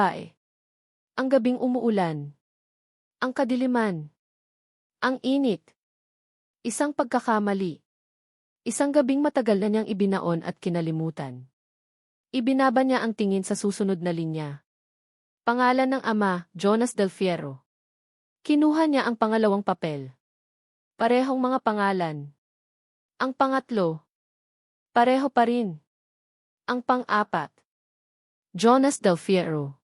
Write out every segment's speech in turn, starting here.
babae. Ang gabing umuulan. Ang kadiliman. Ang init. Isang pagkakamali. Isang gabing matagal na niyang ibinaon at kinalimutan. Ibinaba niya ang tingin sa susunod na linya. Pangalan ng ama, Jonas Del Fierro. Kinuha niya ang pangalawang papel. Parehong mga pangalan. Ang pangatlo. Pareho pa rin. Ang pang-apat. Jonas Del Fierro.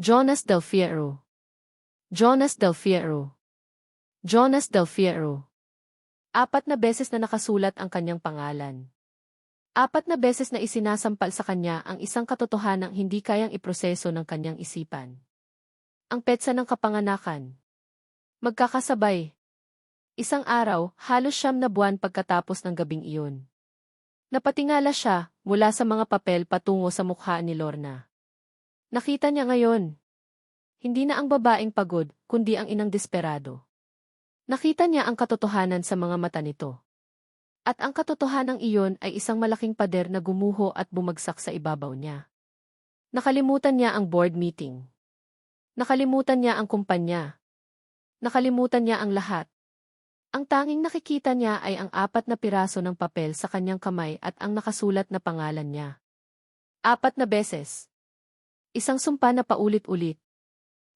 Jonas Del Fierro. Jonas Del Fierro. Jonas Del Fierro. 4 na beses na nakasulat ang kanyang pangalan. 4 na beses na isinasampal sa kanya ang isang katotohanang hindi kayang iproseso ng kanyang isipan. Ang petsa ng kapanganakan. Magkakasabay. Isang araw, halos 9 na buwan pagkatapos ng gabing iyon. Napatingala siya mula sa mga papel patungo sa mukha ni Lorna. Nakita niya ngayon. Hindi na ang babaeng pagod, kundi ang inang desperado. Nakita niya ang katotohanan sa mga mata nito. At ang katotohanang iyon ay isang malaking pader na gumuho at bumagsak sa ibabaw niya. Nakalimutan niya ang board meeting. Nakalimutan niya ang kumpanya. Nakalimutan niya ang lahat. Ang tanging nakikita niya ay ang 4 na piraso ng papel sa kanyang kamay at ang nakasulat na pangalan niya. 4 na beses. Isang sumpa na paulit-ulit.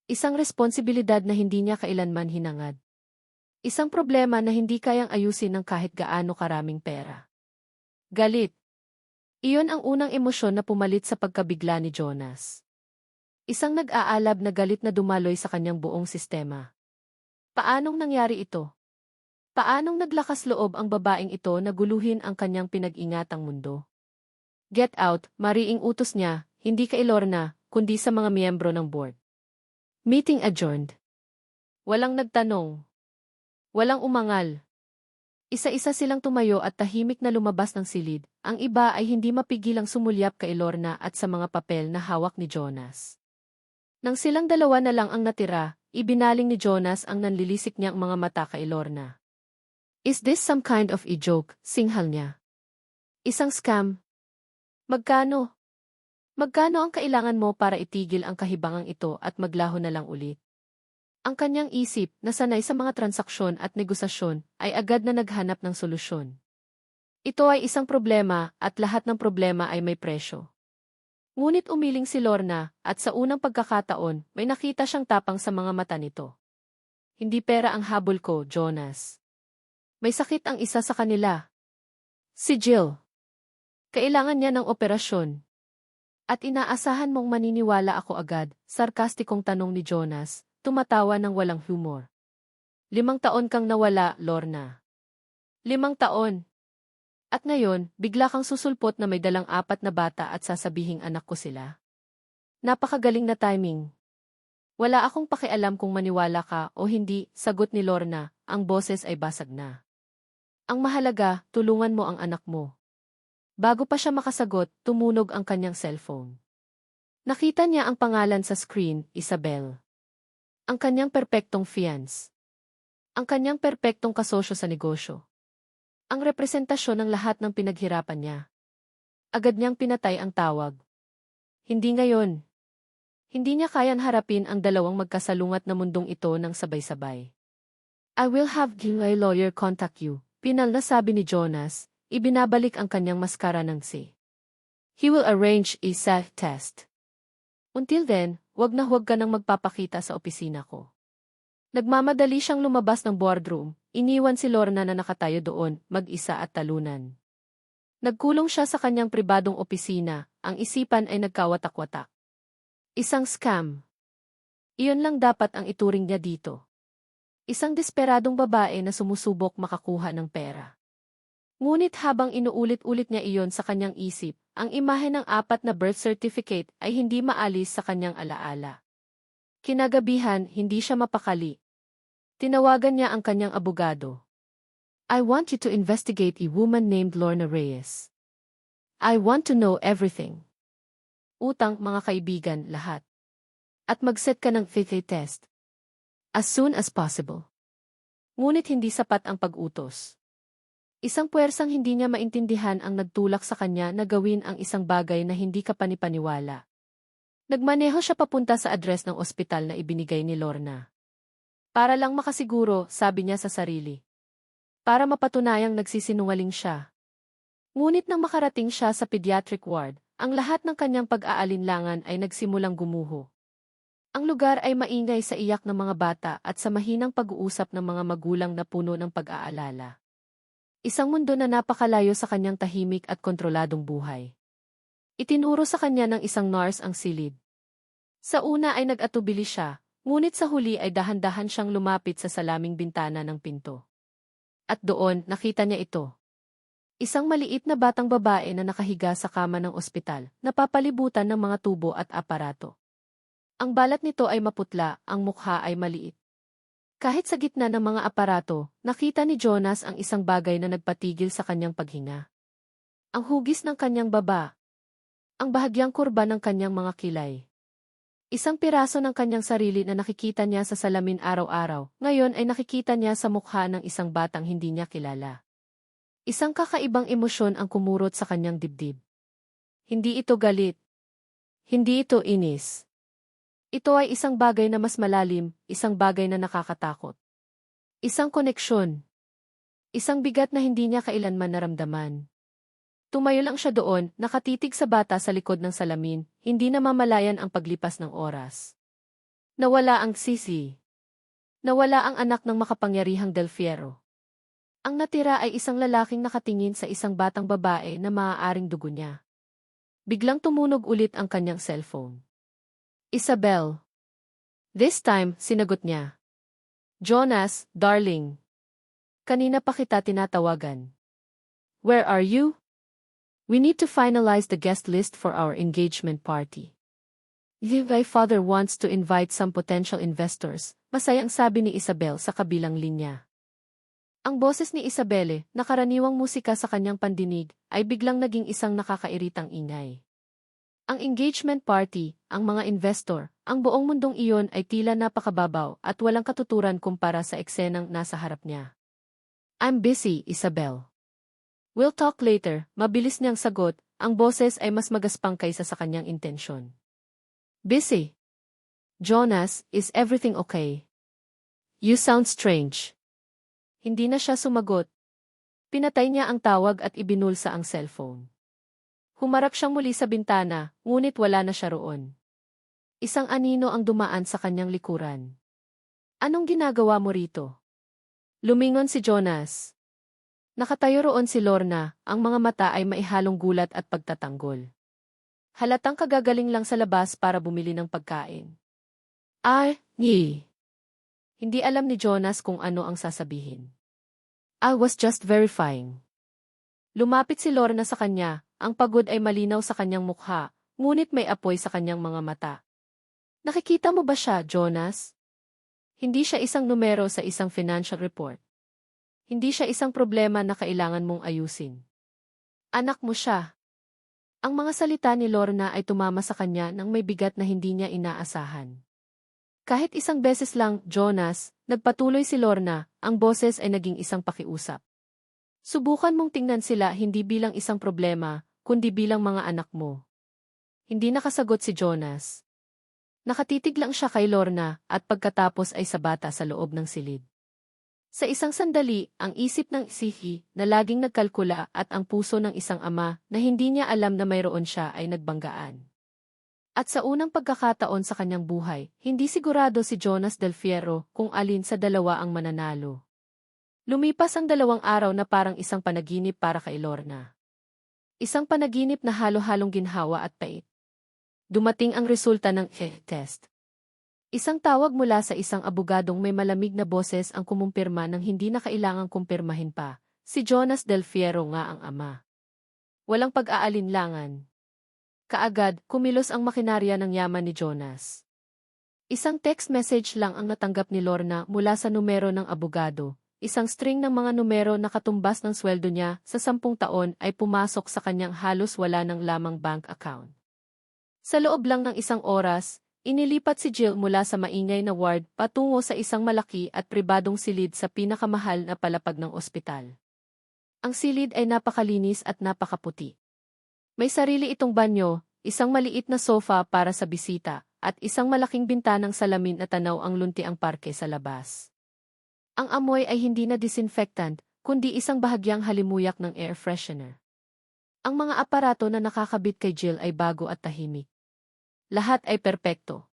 Isang responsibilidad na hindi niya kailanman hinangad. Isang problema na hindi kayang ayusin ng kahit gaano karaming pera. Galit. Iyon ang unang emosyon na pumalit sa pagkabigla ni Jonas. Isang nag-aalab na galit na dumaloy sa kanyang buong sistema. Paanong nangyari ito? Paanong naglakas loob ang babaeng ito na guluhin ang kanyang pinag-ingatang mundo? Get out, mariing utos niya, hindi kay Lorna, kundi sa mga miyembro ng board. Meeting adjourned. Walang nagtanong. Walang umangal. Isa-isa silang tumayo at tahimik na lumabas ng silid. Ang iba ay hindi mapigilang sumulyap kay Lorna at sa mga papel na hawak ni Jonas. Nang silang dalawa na lang ang natira, ibinaling ni Jonas ang nanlilisik niyang mga mata kay Lorna. Is this some kind of a joke? Singhal niya. Isang scam? Magkano? Magkano ang kailangan mo para itigil ang kahibangang ito at maglaho na lang ulit? Ang kanyang isip, na sanay sa mga transaksyon at negosasyon, ay agad na naghanap ng solusyon. Ito ay isang problema at lahat ng problema ay may presyo. Ngunit umiling si Lorna at sa unang pagkakataon, may nakita siyang tapang sa mga mata nito. Hindi pera ang habol ko, Jonas. May sakit ang isa sa kanila. Si Jill. Kailangan niya ng operasyon. At inaasahan mong maniniwala ako agad, sarkastikong tanong ni Jonas. Tumatawa ng walang humor. 5 taon kang nawala, Lorna. 5 taon. At ngayon, bigla kang susulpot na may dalang 4 na bata at sasabihing anak ko sila. Napakagaling na timing. Wala akong pakialam kung maniwala ka o hindi, sagot ni Lorna, ang boses ay basag na. Ang mahalaga, tulungan mo ang anak mo. Bago pa siya makasagot, tumunog ang kanyang cellphone. Nakita niya ang pangalan sa screen, Isabel. Ang kanyang perpektong fiance. Ang kanyang perpektong kasosyo sa negosyo. Ang representasyon ng lahat ng pinaghirapan niya. Agad niyang pinatay ang tawag. Hindi ngayon. Hindi niya kayang harapin ang dalawang magkasalungat na mundong ito ng sabay-sabay. I will have a lawyer contact you, pinal na sabi ni Jonas, ibinabalik ang kanyang maskara ng si. He will arrange a self-test. Until then, huwag ka nang magpapakita sa opisina ko. Nagmamadali siyang lumabas ng boardroom, iniwan si Lorna na nakatayo doon, mag-isa at talunan. Nagkulong siya sa kanyang pribadong opisina, ang isipan ay nagkawatak-watak. Isang scam. Iyon lang dapat ang ituring niya dito. Isang desperadong babae na sumusubok makakuha ng pera. Ngunit habang inuulit-ulit niya iyon sa kanyang isip, ang imahe ng 4 na birth certificate ay hindi maalis sa kanyang alaala. Kinagabihan, hindi siya mapakali. Tinawagan niya ang kanyang abogado. I want you to investigate a woman named Lorna Reyes. I want to know everything. Utang, mga kaibigan, lahat. At mag-set ka ng fit test. As soon as possible. Ngunit hindi sapat ang pag-utos. Isang puwersang hindi niya maintindihan ang nagtulak sa kanya na gawin ang isang bagay na hindi kapanipaniwala. Nagmaneho siya papunta sa address ng ospital na ibinigay ni Lorna. Para lang makasiguro, sabi niya sa sarili. Para mapatunayang nagsisinungaling siya. Ngunit nang makarating siya sa pediatric ward, ang lahat ng kanyang pag-aalinlangan ay nagsimulang gumuho. Ang lugar ay maingay sa iyak ng mga bata at sa mahinang pag-uusap ng mga magulang na puno ng pag-aalala. Isang mundo na napakalayo sa kanyang tahimik at kontroladong buhay. Itinuro sa kanya ng isang nurse ang silid. Sa una ay nag-atubili siya, ngunit sa huli ay dahan-dahan siyang lumapit sa salaming bintana ng pinto. At doon, nakita niya ito. Isang maliit na batang babae na nakahiga sa kama ng ospital, napapalibutan ng mga tubo at aparato. Ang balat nito ay maputla, ang mukha ay maliit. Kahit sa gitna ng mga aparato, nakita ni Jonas ang isang bagay na nagpatigil sa kanyang paghinga. Ang hugis ng kanyang baba. Ang bahagyang kurba ng kanyang mga kilay. Isang piraso ng kanyang sarili na nakikita niya sa salamin araw-araw, ngayon ay nakikita niya sa mukha ng isang batang hindi niya kilala. Isang kakaibang emosyon ang kumurot sa kanyang dibdib. Hindi ito galit. Hindi ito inis. Ito ay isang bagay na mas malalim, isang bagay na nakakatakot. Isang koneksyon. Isang bigat na hindi niya kailanman naramdaman. Tumayo lang siya doon, nakatitig sa bata sa likod ng salamin, hindi namamalayan ang paglipas ng oras. Nawala ang sisi. Nawala ang anak ng makapangyarihang Del Fierro. Ang natira ay isang lalaking nakatingin sa isang batang babae na maaaring dugo niya. Biglang tumunog ulit ang kanyang cellphone. Isabel. This time, sinagot niya. Jonas, darling. Kanina pa kita tinatawagan. Where are you? We need to finalize the guest list for our engagement party. My father wants to invite some potential investors, masayang sabi ni Isabel sa kabilang linya. Ang boses ni Isabelle, na karaniwang musika sa kanyang pandinig, ay biglang naging isang nakakairitang ingay. Ang engagement party, ang mga investor, ang buong mundong iyon ay tila napakababaw at walang katuturan kumpara sa eksenang nasa harap niya. I'm busy, Isabel. We'll talk later, mabilis niyang sagot, ang boses ay mas magaspang kaysa sa kanyang intensyon. Busy. Jonas, is everything okay? You sound strange. Hindi na siya sumagot. Pinatay niya ang tawag at ibinulsa ang cellphone. Humarap siyang muli sa bintana, ngunit wala na siya roon. Isang anino ang dumaan sa kanyang likuran. Anong ginagawa mo rito? Lumingon si Jonas. Nakatayo roon si Lorna, ang mga mata ay maihalong gulat at pagtatanggol. Halatang kagagaling lang sa labas para bumili ng pagkain. Hindi alam ni Jonas kung ano ang sasabihin. I was just verifying. Lumapit si Lorna sa kanya, ang pagod ay malinaw sa kanyang mukha, ngunit may apoy sa kanyang mga mata. Nakikita mo ba siya, Jonas? Hindi siya isang numero sa isang financial report. Hindi siya isang problema na kailangan mong ayusin. Anak mo siya. Ang mga salita ni Lorna ay tumama sa kanya nang may bigat na hindi niya inaasahan. Kahit isang beses lang, Jonas, nagpatuloy si Lorna, ang boses ay naging isang pakiusap. Subukan mong tingnan sila hindi bilang isang problema, kundi bilang mga anak mo. Hindi nakasagot si Jonas. Nakatitig lang siya kay Lorna at pagkatapos ay sa bata sa loob ng silid. Sa isang sandali, ang isip ng Sihi na laging nagkalkula at ang puso ng isang ama na hindi niya alam na mayroon siya ay nagbanggaan. At sa unang pagkakataon sa kanyang buhay, hindi sigurado si Jonas Del Fierro kung alin sa dalawa ang mananalo. Lumipas ang 2 araw na parang isang panaginip para kay Lorna. Isang panaginip na halo-halong ginhawa at pait. Dumating ang resulta ng test. Isang tawag mula sa isang abogadong may malamig na boses ang kumumpirma ng hindi na kailangang kumpirmahin pa. Si Jonas Del Fierro nga ang ama. Walang pag-aalinlangan. Kaagad, kumilos ang makinarya ng yaman ni Jonas. Isang text message lang ang natanggap ni Lorna mula sa numero ng abogado. Isang string ng mga numero na katumbas ng sweldo niya sa 10 taon ay pumasok sa kanyang halos wala ng lamang bank account. Sa loob lang ng isang oras, inilipat si Jill mula sa maingay na ward patungo sa isang malaki at pribadong silid sa pinakamahal na palapag ng ospital. Ang silid ay napakalinis at napakaputi. May sarili itong banyo, isang maliit na sofa para sa bisita, at isang malaking bintanang salamin na tanaw ang luntiang parke sa labas. Ang amoy ay hindi na disinfectant, kundi isang bahagyang halimuyak ng air freshener. Ang mga aparato na nakakabit kay Jill ay bago at tahimik. Lahat ay perpekto.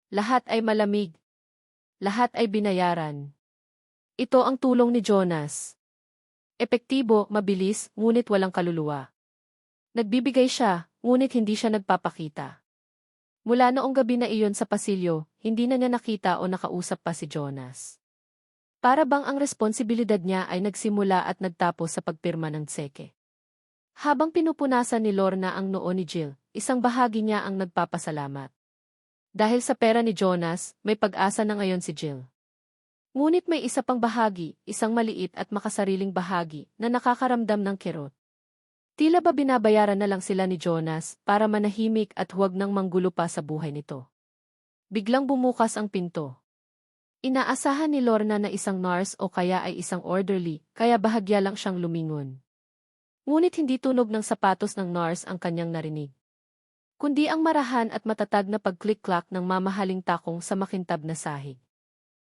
Lahat ay malamig. Lahat ay binayaran. Ito ang tulong ni Jonas. Epektibo, mabilis, ngunit walang kaluluwa. Nagbibigay siya, ngunit hindi siya nagpapakita. Mula noong gabi na iyon sa pasilyo, hindi na niya nakita o nakausap pa si Jonas. Para bang ang responsibilidad niya ay nagsimula at nagtapos sa pagpirma ng tseke. Habang pinupunasan ni Lorna ang noo ni Jill, isang bahagi niya ang nagpapasalamat. Dahil sa pera ni Jonas, may pag-asa na ngayon si Jill. Ngunit may isa pang bahagi, isang maliit at makasariling bahagi, na nakakaramdam ng kirot. Tila ba binabayaran na lang sila ni Jonas para manahimik at huwag nang manggulo pa sa buhay nito. Biglang bumukas ang pinto. Inaasahan ni Lorna na isang nurse o kaya ay isang orderly, kaya bahagya lang siyang lumingon. Ngunit hindi tunog ng sapatos ng nurse ang kanyang narinig, kundi ang marahan at matatag na pag-click-clack ng mamahaling takong sa makintab na sahig.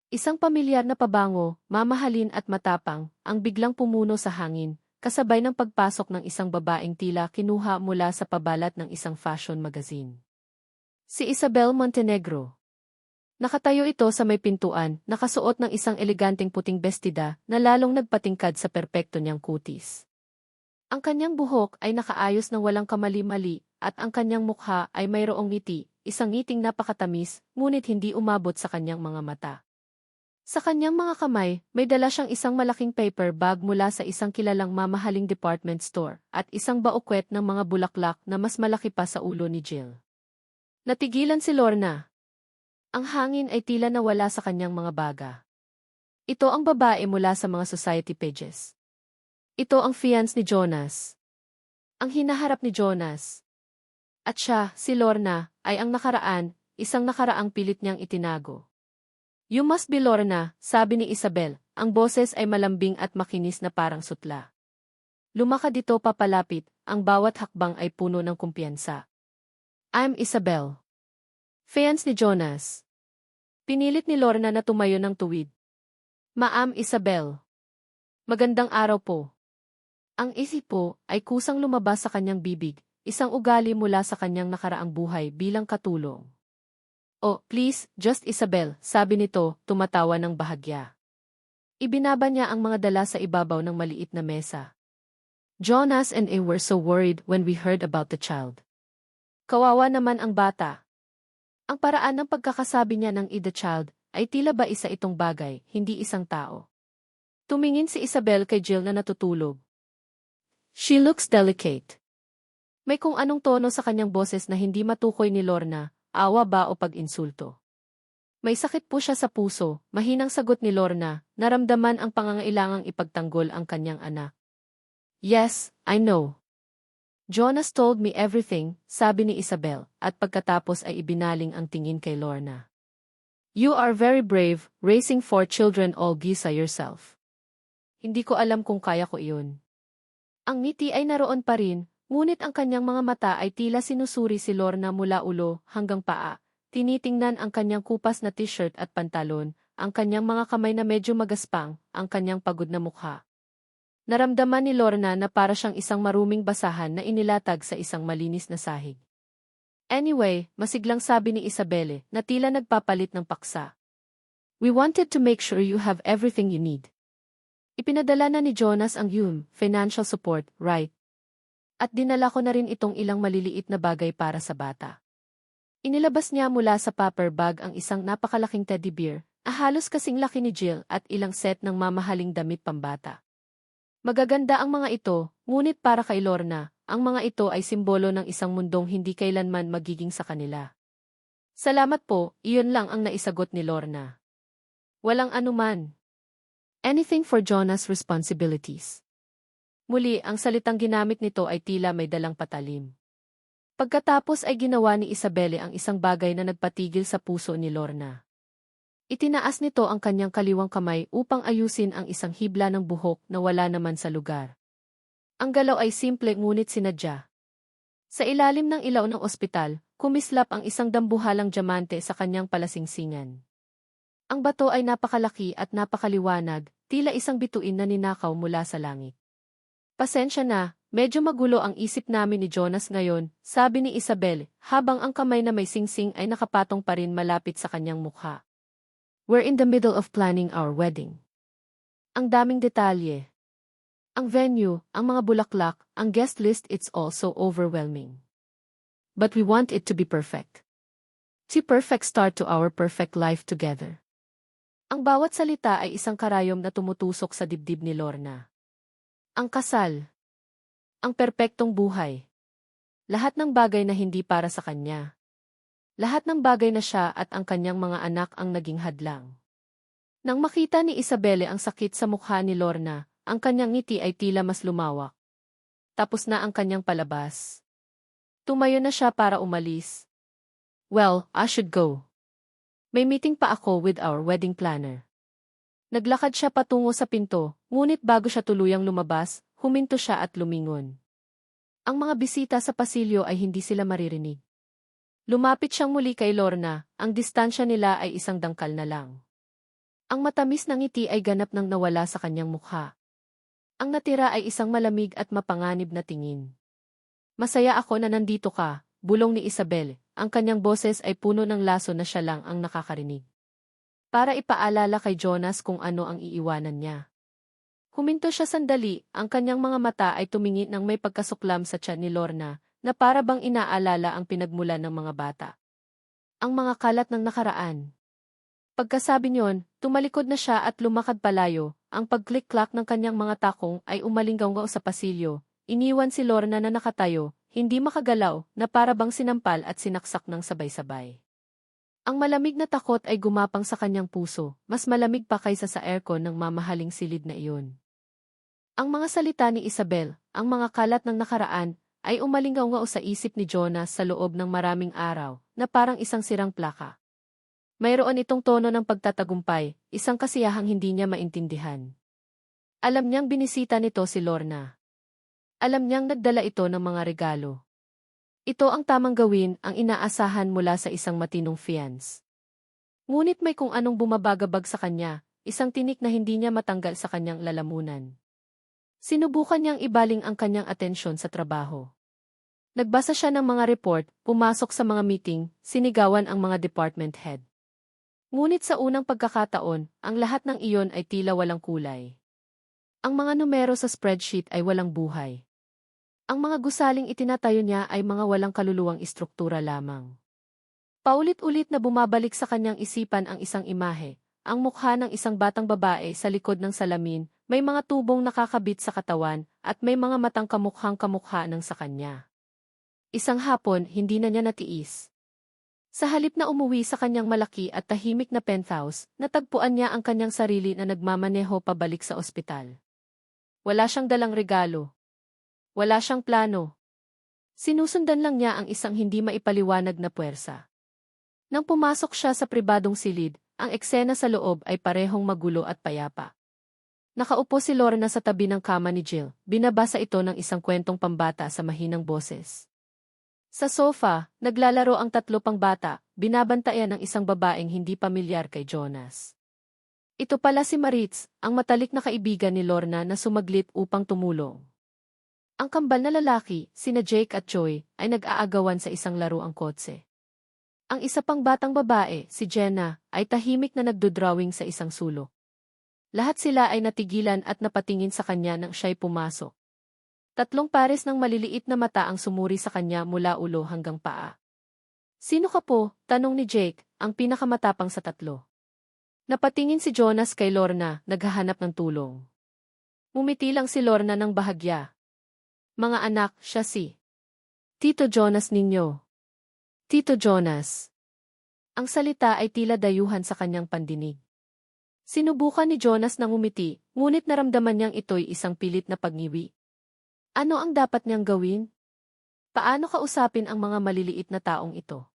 Isang pamilyar na pabango, mamahalin at matapang, ang biglang pumuno sa hangin, kasabay ng pagpasok ng isang babaeng tila kinuha mula sa pabalat ng isang fashion magazine. Si Isabel Montenegro. Nakatayo ito sa may pintuan, nakasuot ng isang eleganteng puting bestida na lalong nagpatingkad sa perpekto niyang kutis. Ang kanyang buhok ay nakaayos ng walang kamali-mali, at ang kanyang mukha ay mayroong ngiti, isang ngiting napakatamis, ngunit hindi umabot sa kanyang mga mata. Sa kanyang mga kamay, may dala siyang isang malaking paper bag mula sa isang kilalang mamahaling department store, at isang baukwet ng mga bulaklak na mas malaki pa sa ulo ni Jill. Natigilan si Lorna. Ang hangin ay tila nawala sa kanyang mga baga. Ito ang babae mula sa mga society pages. Ito ang fiancé ni Jonas. Ang hinaharap ni Jonas. At siya, si Lorna, ay ang nakaraan, isang nakaraang pilit niyang itinago. You must be Lorna, sabi ni Isabel, ang boses ay malambing at makinis na parang sutla. Lumakad ito papalapit, ang bawat hakbang ay puno ng kumpiyansa. I'm Isabel. Fiancé ni Jonas. Pinilit ni Lorna na tumayo ng tuwid. Ma'am Isabel. Magandang araw po. Ang isip po ay kusang lumabas sa kanyang bibig, isang ugali mula sa kanyang nakaraang buhay bilang katulong. Oh, please, just Isabel, sabi nito, tumatawa ng bahagya. Ibinaba niya ang mga dala sa ibabaw ng maliit na mesa. Jonas and I were so worried when we heard about the child. Kawawa naman ang bata. Ang paraan ng pagkakasabi niya ng the child ay tila ba isa itong bagay, hindi isang tao. Tumingin si Isabel kay Jill na natutulog. She looks delicate. May kung anong tono sa kanyang boses na hindi matukoy ni Lorna, awa ba o pag-insulto. May sakit po siya sa puso, mahinang sagot ni Lorna, naramdaman ang pangangailangang ipagtanggol ang kanyang anak. Yes, I know. Jonas told me everything, sabi ni Isabel, at pagkatapos ay ibinaling ang tingin kay Lorna. You are very brave, raising 4 children all gisa yourself. Hindi ko alam kung kaya ko iyon. Ang ngiti ay naroon pa rin, ngunit ang kanyang mga mata ay tila sinusuri si Lorna mula ulo hanggang paa, tinitingnan ang kanyang kupas na t-shirt at pantalon, ang kanyang mga kamay na medyo magaspang, ang kanyang pagod na mukha. Naramdaman ni Lorna na para siyang isang maruming basahan na inilatag sa isang malinis na sahig. Anyway, masiglang sabi ni Isabelle na tila nagpapalit ng paksa. We wanted to make sure you have everything you need. Ipinadala na ni Jonas ang financial support, right? At dinala ko na rin itong ilang maliliit na bagay para sa bata. Inilabas niya mula sa paper bag ang isang napakalaking teddy bear, halos kasing laki ni Jill at ilang set ng mamahaling damit pambata. Magaganda ang mga ito, ngunit para kay Lorna, ang mga ito ay simbolo ng isang mundong hindi kailanman magiging sa kanila. Salamat po, iyon lang ang naisagot ni Lorna. Walang anuman. Anything for Jonas' responsibilities. Muli, ang salitang ginamit nito ay tila may dalang patalim. Pagkatapos ay ginawa ni Isabelle ang isang bagay na nagpatigil sa puso ni Lorna. Itinaas nito ang kanyang kaliwang kamay upang ayusin ang isang hibla ng buhok na wala naman sa lugar. Ang galaw ay simple ngunit sinadya. Sa ilalim ng ilaw ng ospital, kumislap ang isang dambuhalang diamante sa kanyang palasingsingan. Ang bato ay napakalaki at napakaliwanag, tila isang bituin na ninakaw mula sa langit. Pasensya na, medyo magulo ang isip namin ni Jonas ngayon, sabi ni Isabel, habang ang kamay na may singsing ay nakapatong pa rin malapit sa kanyang mukha. We're in the middle of planning our wedding. Ang daming detalye. Ang venue, ang mga bulaklak, ang guest list, it's all so overwhelming. But we want it to be perfect. The perfect start to our perfect life together. Ang bawat salita ay isang karayom na tumutusok sa dibdib ni Lorna. Ang kasal. Ang perpektong buhay. Lahat ng bagay na hindi para sa kanya. Lahat ng bagay na siya at ang kanyang mga anak ang naging hadlang. Nang makita ni Isabelle ang sakit sa mukha ni Lorna, ang kanyang ngiti ay tila mas lumawak. Tapos na ang kanyang palabas. Tumayo na siya para umalis. Well, I should go. May meeting pa ako with our wedding planner. Naglakad siya patungo sa pinto, ngunit bago siya tuluyang lumabas, huminto siya at lumingon. Ang mga bisita sa pasilyo ay hindi sila maririnig. Lumapit siyang muli kay Lorna, ang distansya nila ay isang dangkal na lang. Ang matamis na ngiti ay ganap nang nawala sa kanyang mukha. Ang natira ay isang malamig at mapanganib na tingin. Masaya ako na nandito ka, bulong ni Isabel. Ang kanyang boses ay puno ng laso na siya lang ang nakakarinig. Para ipaalala kay Jonas kung ano ang iiwanan niya. Huminto siya sandali, ang kanyang mga mata ay tumingin ng may pagkasuklam sa tiyan ni Lorna, na para bang inaalala ang pinagmulan ng mga bata. Ang mga kalat ng nakaraan. Pagkasabi niyon, tumalikod na siya at lumakad palayo, ang pagklik-klak ng kanyang mga takong ay umalinggaw sa pasilyo, iniwan si Lorna na nakatayo, hindi makagalaw, na para bang sinampal at sinaksak ng sabay-sabay. Ang malamig na takot ay gumapang sa kanyang puso, mas malamig pa kaysa sa aircon ng mamahaling silid na iyon. Ang mga salita ni Isabel, ang mga kalat ng nakaraan, ay umalinggaw sa isip ni Jonas sa loob ng maraming araw, na parang isang sirang plaka. Mayroon itong tono ng pagtatagumpay, isang kasiyahang hindi niya maintindihan. Alam niyang binisita nito si Lorna. Alam niyang nagdala ito ng mga regalo. Ito ang tamang gawin, ang inaasahan mula sa isang matinong fiance. Ngunit may kung anong bumabagabag sa kanya, isang tinik na hindi niya matanggal sa kanyang lalamunan. Sinubukan niyang ibaling ang kanyang atensyon sa trabaho. Nagbasa siya ng mga report, pumasok sa mga meeting, sinigawan ang mga department head. Ngunit sa unang pagkakataon, ang lahat ng iyon ay tila walang kulay. Ang mga numero sa spreadsheet ay walang buhay. Ang mga gusaling itinatayo niya ay mga walang kaluluwang istruktura lamang. Paulit-ulit na bumabalik sa kanyang isipan ang isang imahe, ang mukha ng isang batang babae sa likod ng salamin, may mga tubong nakakabit sa katawan, at may mga matang kamukhang-kamukha ng sa kanya. Isang hapon, hindi na niya natiis. Sa halip na umuwi sa kanyang malaki at tahimik na penthouse, natagpuan niya ang kanyang sarili na nagmamaneho pabalik sa ospital. Wala siyang dalang regalo. Wala siyang plano. Sinusundan lang niya ang isang hindi maipaliwanag na puwersa. Nang pumasok siya sa pribadong silid, ang eksena sa loob ay parehong magulo at payapa. Nakaupo si Lorna sa tabi ng kama ni Jill, binabasa ito ng isang kwentong pambata sa mahinang boses. Sa sofa, naglalaro ang tatlo pang bata, binabantayan ng isang babaeng hindi pamilyar kay Jonas. Ito pala si Maritz, ang matalik na kaibigan ni Lorna na sumaglit upang tumulong. Ang kambal na lalaki, sina Jake at Joy, ay nag-aagawan sa isang laruang kotse. Ang isa pang batang babae, si Jenna, ay tahimik na nagdodrawing sa isang sulok. Lahat sila ay natigilan at napatingin sa kanya nang siya'y pumasok. Tatlong pares ng maliliit na mata ang sumuri sa kanya mula ulo hanggang paa. Sino ka po? Tanong ni Jake, ang pinakamatapang sa tatlo. Napatingin si Jonas kay Lorna, naghahanap ng tulong. Ngumiti lang si Lorna ng bahagya. Mga anak, siya si Tito Jonas ninyo. Tito Jonas. Ang salita ay tila dayuhan sa kanyang pandinig. Sinubukan ni Jonas na ngumiti, ngunit naramdaman niyang ito'y isang pilit na pagngiwi. Ano ang dapat niyang gawin? Paano kausapin ang mga maliliit na taong ito?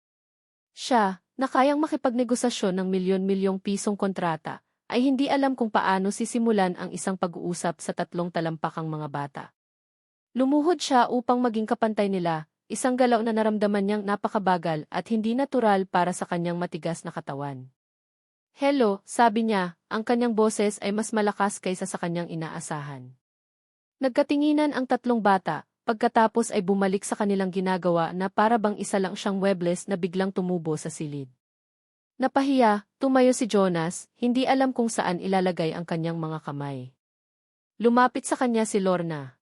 Siya, na kayang makipagnegosasyon ng milyon-milyong pisong kontrata, ay hindi alam kung paano sisimulan ang isang pag-uusap sa tatlong talampakang mga bata. Lumuhod siya upang maging kapantay nila, isang galaw na naramdaman niyang napakabagal at hindi natural para sa kanyang matigas na katawan. Hello, sabi niya, ang kanyang boses ay mas malakas kaysa sa kanyang inaasahan. Nagkatinginan ang tatlong bata, pagkatapos ay bumalik sa kanilang ginagawa na para bang isa lang siyang muebles na biglang tumubo sa silid. Napahiya, tumayo si Jonas, hindi alam kung saan ilalagay ang kanyang mga kamay. Lumapit sa kanya si Lorna.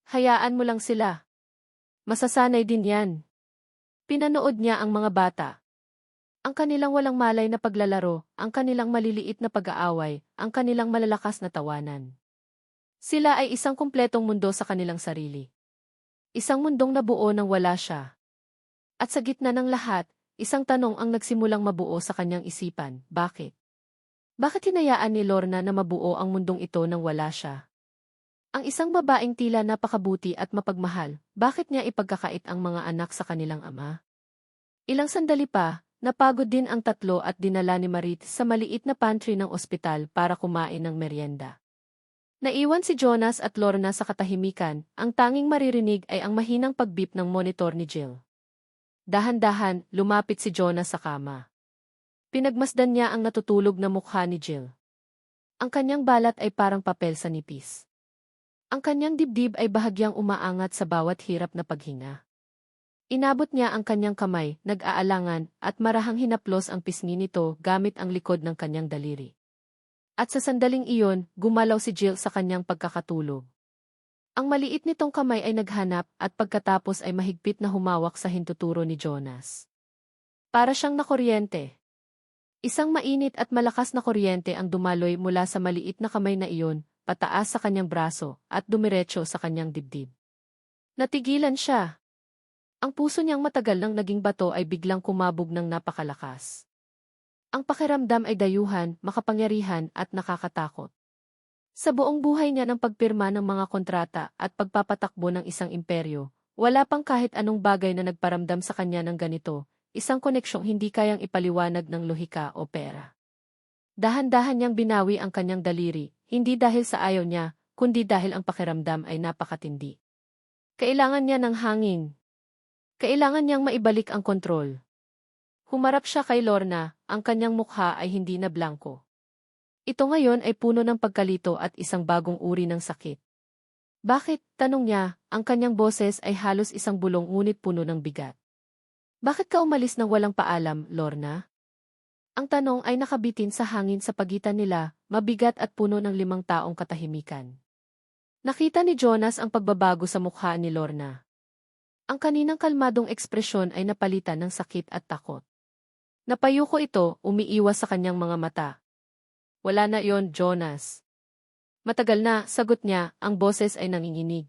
Hayaan mo lang sila. Masasanay din yan. Pinanood niya ang mga bata. Ang kanilang walang malay na paglalaro, ang kanilang maliliit na pag-aaway, ang kanilang malalakas na tawanan. Sila ay isang kumpletong mundo sa kanilang sarili. Isang mundong nabuo nang wala siya. At sa gitna ng lahat, isang tanong ang nagsimulang mabuo sa kanyang isipan, bakit? Bakit hinayaan ni Lorna na mabuo ang mundong ito nang wala siya? Ang isang babaeng tila napakabuti at mapagmahal, bakit niya ipagkakait ang mga anak sa kanilang ama? Ilang sandali pa, napagod din ang tatlo at dinala ni Marit sa maliit na pantry ng ospital para kumain ng merienda. Naiwan si Jonas at Lorna sa katahimikan, ang tanging maririnig ay ang mahinang pagbip ng monitor ni Jill. Dahan-dahan, lumapit si Jonas sa kama. Pinagmasdan niya ang natutulog na mukha ni Jill. Ang kanyang balat ay parang papel sa nipis. Ang kanyang dibdib ay bahagyang umaangat sa bawat hirap na paghinga. Inabot niya ang kanyang kamay, nag-aalangan, at marahang hinaplos ang pisngi nito gamit ang likod ng kanyang daliri. At sa sandaling iyon, gumalaw si Jill sa kanyang pagkakatulog. Ang maliit nitong kamay ay naghanap at pagkatapos ay mahigpit na humawak sa hintuturo ni Jonas. Para siyang nakuryente. Isang mainit at malakas na kuryente ang dumaloy mula sa maliit na kamay na iyon, pataas sa kanyang braso, at dumiretso sa kanyang dibdib. Natigilan siya. Ang puso niyang matagal nang naging bato ay biglang kumabog ng napakalakas. Ang pakiramdam ay dayuhan, makapangyarihan, at nakakatakot. Sa buong buhay niya ng pagpirma ng mga kontrata at pagpapatakbo ng isang imperyo, wala pang kahit anong bagay na nagparamdam sa kanya ng ganito, isang koneksyong hindi kayang ipaliwanag ng lohika o pera. Dahan-dahan niyang binawi ang kanyang daliri, hindi dahil sa ayaw niya, kundi dahil ang pakiramdam ay napakatindi. Kailangan niya ng hangin. Kailangan niyang maibalik ang kontrol. Humarap siya kay Lorna, ang kanyang mukha ay hindi na blanko. Ito ngayon ay puno ng pagkalito at isang bagong uri ng sakit. Bakit, tanong niya, ang kanyang boses ay halos isang bulong ngunit puno ng bigat. Bakit ka umalis nang walang paalam, Lorna? Ang tanong ay nakabitin sa hangin sa pagitan nila, mabigat at puno ng 5 taong katahimikan. Nakita ni Jonas ang pagbabago sa mukha ni Lorna. Ang kaninang kalmadong ekspresyon ay napalitan ng sakit at takot. Napayuko ito, umiiwas sa kanyang mga mata. Wala na yon, Jonas. Matagal na, sagot niya, ang boses ay nanginginig.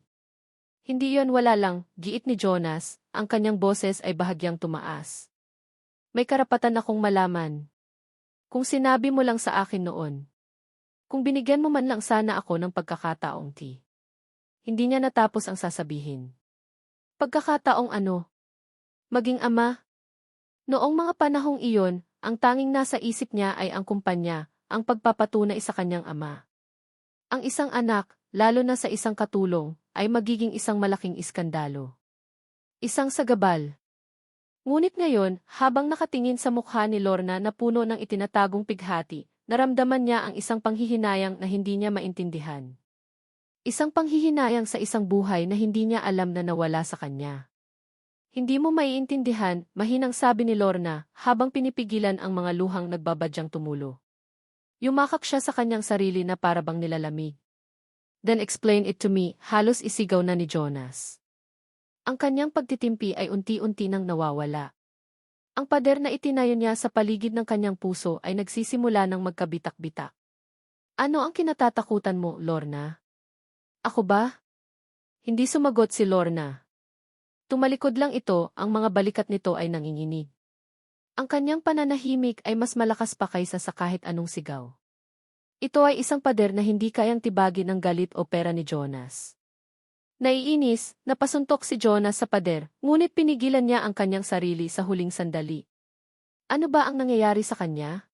Hindi yon wala lang, giit ni Jonas, ang kanyang boses ay bahagyang tumaas. May karapatan akong malaman. Kung sinabi mo lang sa akin noon. Kung binigyan mo man lang sana ako ng pagkakataong Hindi niya natapos ang sasabihin. Pagkakataong ano? Maging ama? Noong mga panahong iyon, ang tanging nasa isip niya ay ang kumpanya, ang pagpapatunay sa kanyang ama. Ang isang anak, lalo na sa isang katulong, ay magiging isang malaking iskandalo. Isang sagabal. Ngunit ngayon, habang nakatingin sa mukha ni Lorna na puno ng itinatagong pighati, naramdaman niya ang isang panghihinayang na hindi niya maintindihan. Isang panghihinayang sa isang buhay na hindi niya alam na nawala sa kanya. Hindi mo maiintindihan, mahinang sabi ni Lorna, habang pinipigilan ang mga luhang nagbabadyang tumulo. Yumakap siya sa kanyang sarili na parabang nilalamig. Then explain it to me, halos isigaw na ni Jonas. Ang kanyang pagtitimpi ay unti-unti nang nawawala. Ang pader na itinayo niya sa paligid ng kanyang puso ay nagsisimula ng magkabitak-bitak. Ano ang kinatatakutan mo, Lorna? Ako ba? Hindi sumagot si Lorna. Tumalikod lang ito, ang mga balikat nito ay nanginginig. Ang kanyang pananahimik ay mas malakas pa kaysa sa kahit anong sigaw. Ito ay isang pader na hindi kayang tibagin ng galit o pera ni Jonas. Naiinis, napasuntok si Jonas sa pader, ngunit pinigilan niya ang kanyang sarili sa huling sandali. Ano ba ang nangyayari sa kanya?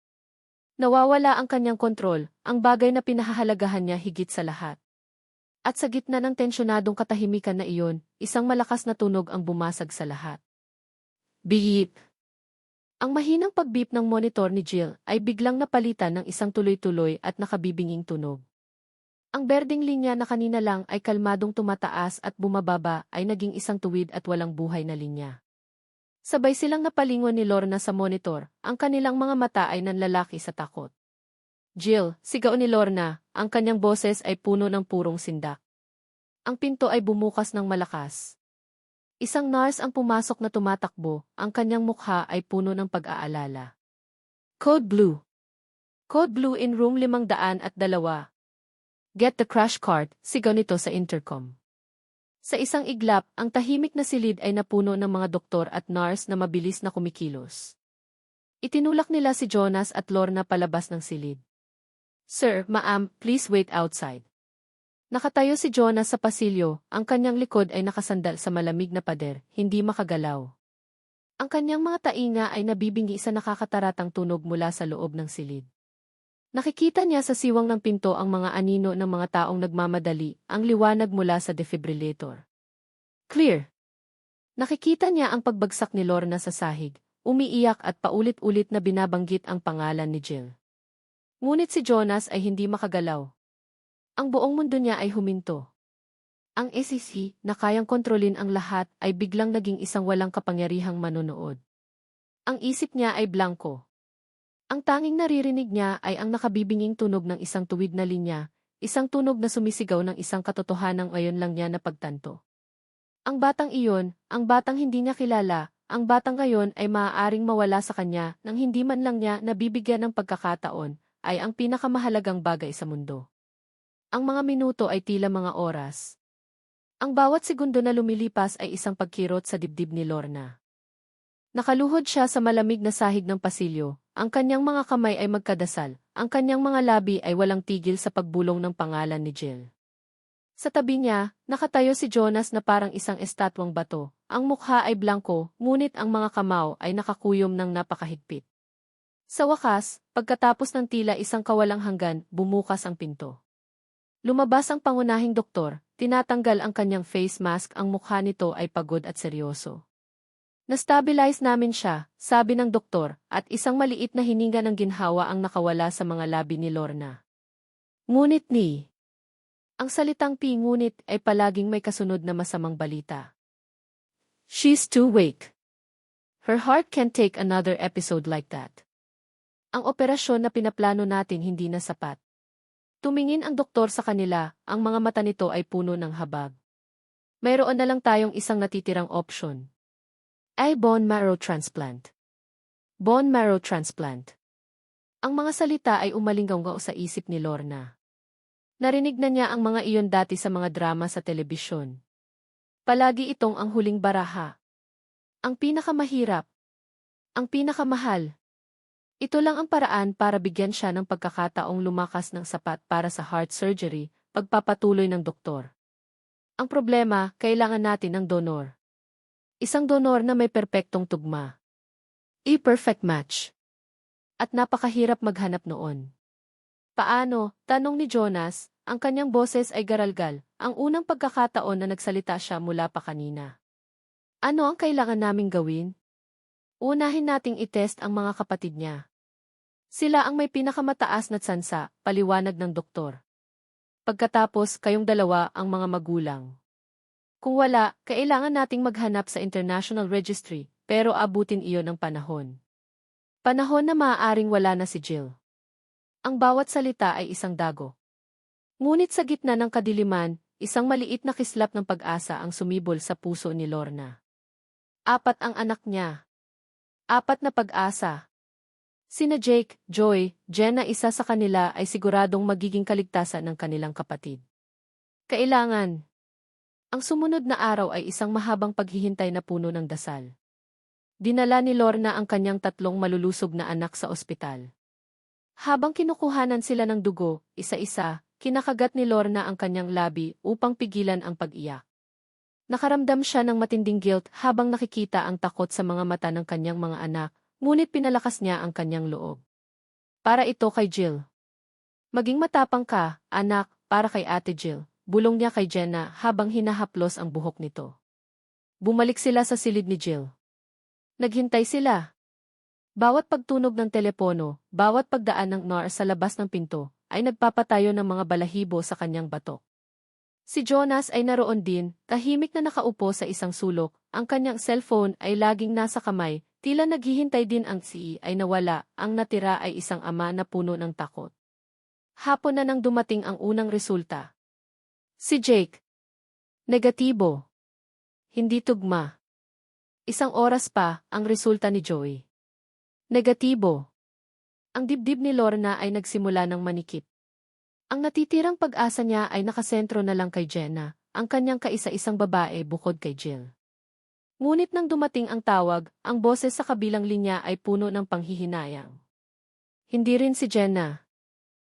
Nawawala ang kanyang kontrol, ang bagay na pinahahalagahan niya higit sa lahat. At sa gitna ng tensyonadong katahimikan na iyon, isang malakas na tunog ang bumasag sa lahat. Beep! Ang mahinang pag-beep ng monitor ni Jill ay biglang napalitan ng isang tuloy-tuloy at nakabibinging tunog. Ang berdeng linya na kanina lang ay kalmadong tumataas at bumababa ay naging isang tuwid at walang buhay na linya. Sabay silang napalingon ni Lorna sa monitor, ang kanilang mga mata ay nanlalaki sa takot. Jill, sigaw ni Lorna, ang kanyang boses ay puno ng purong sindak. Ang pinto ay bumukas ng malakas. Isang nurse ang pumasok na tumatakbo, ang kanyang mukha ay puno ng pag-aalala. Code Blue. Code Blue in room 502. Get the crash cart, sigaw nito sa intercom. Sa isang iglap, ang tahimik na silid ay napuno ng mga doktor at nurse na mabilis na kumikilos. Itinulak nila si Jonas at Lorna palabas ng silid. Sir, ma'am, please wait outside. Nakatayo si Jonas sa pasilyo, ang kanyang likod ay nakasandal sa malamig na pader, hindi makagalaw. Ang kanyang mga tainga ay nabibingi sa nakakataratang tunog mula sa loob ng silid. Nakikita niya sa siwang ng pinto ang mga anino ng mga taong nagmamadali, ang liwanag mula sa defibrillator. Clear! Nakikita niya ang pagbagsak ni Lorna sa sahig, umiiyak at paulit-ulit na binabanggit ang pangalan ni Jill. Ngunit si Jonas ay hindi makagalaw. Ang buong mundo niya ay huminto. Ang SEC, na kayang kontrolin ang lahat, ay biglang naging isang walang kapangyarihang manonood. Ang isip niya ay blanko. Ang tanging naririnig niya ay ang nakabibinging tunog ng isang tuwid na linya, isang tunog na sumisigaw ng isang katotohanang ngayon lang niya napagtanto. Ang batang iyon, ang batang hindi niya kilala, ang batang ngayon ay maaaring mawala sa kanya nang hindi man lang niya nabibigyan ng pagkakataon, ay ang pinakamahalagang bagay sa mundo. Ang mga minuto ay tila mga oras. Ang bawat segundo na lumilipas ay isang pagkirot sa dibdib ni Lorna. Nakaluhod siya sa malamig na sahig ng pasilyo, ang kanyang mga kamay ay magkadasal, ang kanyang mga labi ay walang tigil sa pagbulong ng pangalan ni Jill. Sa tabi niya, nakatayo si Jonas na parang isang estatwang bato, ang mukha ay blanko, ngunit ang mga kamao ay nakakuyom ng napakahigpit. Sa wakas, pagkatapos ng tila isang kawalang hanggan, bumukas ang pinto. Lumabas ang pangunahing doktor, tinatanggal ang kanyang face mask, ang mukha nito ay pagod at seryoso. Na-stabilize namin siya, sabi ng doktor, at isang maliit na hininga ng ginhawa ang nakawala sa mga labi ni Lorna. Ngunit ang salitang ngunit ay palaging may kasunod na masamang balita. She's too weak. Her heart can't take another episode like that. Ang operasyon na pinaplano natin hindi na sapat. Tumingin ang doktor sa kanila, ang mga mata nito ay puno ng habag. Mayroon na lang tayong isang natitirang option. Ay bone marrow transplant. Bone marrow transplant. Ang mga salita ay umalinggaw sa isip ni Lorna. Narinig na niya ang mga iyon dati sa mga drama sa telebisyon. Palagi itong ang huling baraha. Ang pinakamahirap. Ang pinakamahal. Ito lang ang paraan para bigyan siya ng pagkakataong lumakas ng sapat para sa heart surgery, pagpapatuloy ng doktor. Ang problema, kailangan natin ng donor. Isang donor na may perpektong tugma. A-perfect match. At napakahirap maghanap noon. Paano? Tanong ni Jonas, ang kanyang boses ay garalgal, ang unang pagkakataon na nagsalita siya mula pa kanina. Ano ang kailangan naming gawin? Unahin nating itest ang mga kapatid niya. Sila ang may pinakamataas na tsansa, paliwanag ng doktor. Pagkatapos, kayong dalawa ang mga magulang. Kung wala, kailangan nating maghanap sa international registry, pero abutin iyon ng panahon. Panahon na maaaring wala na si Jill. Ang bawat salita ay isang dago. Ngunit sa gitna ng kadiliman, isang maliit na kislap ng pag-asa ang sumibol sa puso ni Lorna. 4 ang anak niya. 4 na pag-asa. Sina Jake, Joy, Jen na isa sa kanila ay siguradong magiging kaligtasan ng kanilang kapatid. Kailangan. Ang sumunod na araw ay isang mahabang paghihintay na puno ng dasal. Dinala ni Lorna ang kanyang 3 malulusog na anak sa ospital. Habang kinukuhanan sila ng dugo, isa-isa, kinakagat ni Lorna ang kanyang labi upang pigilan ang pag-iyak. Nakaramdam siya ng matinding guilt habang nakikita ang takot sa mga mata ng kanyang mga anak, ngunit pinalakas niya ang kanyang loob. Para ito kay Jill. Maging matapang ka, anak, para kay Ate Jill. bulong niya kay Jenna habang hinahaplos ang buhok nito. Bumalik sila sa silid ni Jill. Naghintay sila. Bawat pagtunog ng telepono, bawat pagdaan ng Nor sa labas ng pinto, ay nagpapatayo ng mga balahibo sa kanyang batok. Si Jonas ay naroon din, tahimik na nakaupo sa isang sulok, ang kanyang cellphone ay laging nasa kamay, tila naghihintay din ang CE ay nawala, ang natira ay isang ama na puno ng takot. Hapon na nang dumating ang unang resulta. Si Jake. Negatibo. Hindi tugma. Isang oras pa, ang resulta ni Joey. Negatibo. Ang dibdib ni Lorna ay nagsimula ng manikip. Ang natitirang pag-asa niya ay nakasentro na lang kay Jenna, ang kanyang kaisa-isang babae bukod kay Jill. Ngunit nang dumating ang tawag, ang boses sa kabilang linya ay puno ng panghihinayang. Hindi rin si Jenna.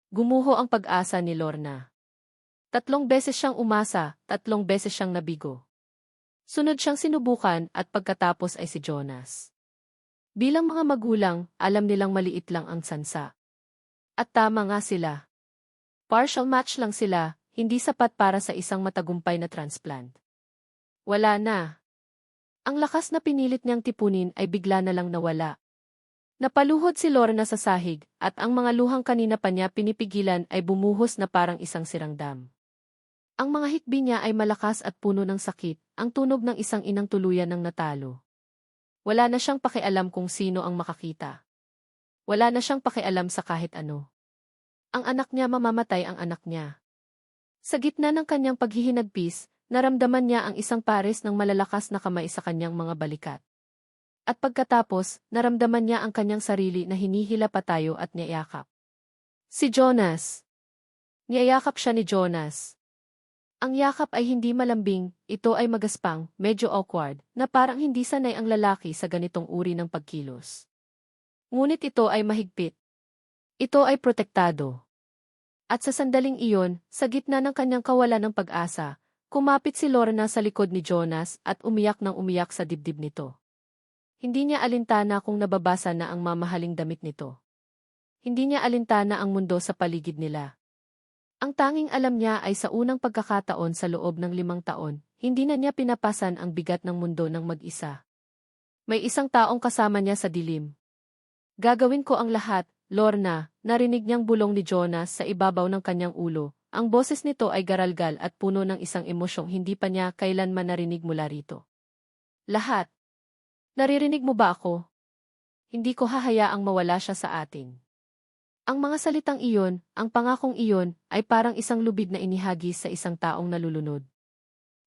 Gumuho ang pag-asa ni Lorna. 3 beses siyang umasa, 3 beses siyang nabigo. Sunod siyang sinubukan at pagkatapos ay si Jonas. Bilang mga magulang, alam nilang maliit lang ang sansa. At tama nga sila. Partial match lang sila, hindi sapat para sa isang matagumpay na transplant. Wala na. Ang lakas na pinilit niyang tipunin ay bigla na lang nawala. Napaluhod si Lorna sa sahig, at ang mga luhang kanina pa niya pinipigilan ay bumuhos na parang isang sirang dam. Ang mga hikbi niya ay malakas at puno ng sakit, ang tunog ng isang inang tuluyan ng natalo. Wala na siyang pakialam kung sino ang makakita. Wala na siyang pakialam sa kahit ano. Ang anak niya mamamatay ang anak niya. Sa gitna ng kanyang paghihinagpis, naramdaman niya ang isang pares ng malalakas na kamay sa kanyang mga balikat. At pagkatapos, naramdaman niya ang kanyang sarili na hinihila patayo at niyayakap. Si Jonas. Niyayakap siya ni Jonas. Ang yakap ay hindi malambing, ito ay magaspang, medyo awkward, na parang hindi sanay ang lalaki sa ganitong uri ng pagkilos. Ngunit ito ay mahigpit. Ito ay protektado. At sa sandaling iyon, sa gitna ng kanyang kawalan ng pag-asa, kumapit si Lorna sa likod ni Jonas at umiyak ng umiyak sa dibdib nito. Hindi niya alintana kung nababasa na ang mamahaling damit nito. Hindi niya alintana ang mundo sa paligid nila. Ang tanging alam niya ay sa unang pagkakataon sa loob ng 5 taon, hindi na niya pinapasan ang bigat ng mundo ng mag-isa. May isang taong kasama niya sa dilim. Gagawin ko ang lahat, Lorna, narinig niyang bulong ni Jonas sa ibabaw ng kanyang ulo. Ang boses nito ay garalgal at puno ng isang emosyong hindi pa niya kailanman narinig mula rito. Lahat. Naririnig mo ba ako? Hindi ko hahayaang mawala siya sa atin. Ang mga salitang iyon, ang pangakong iyon, ay parang isang lubid na inihagis sa isang taong nalulunod.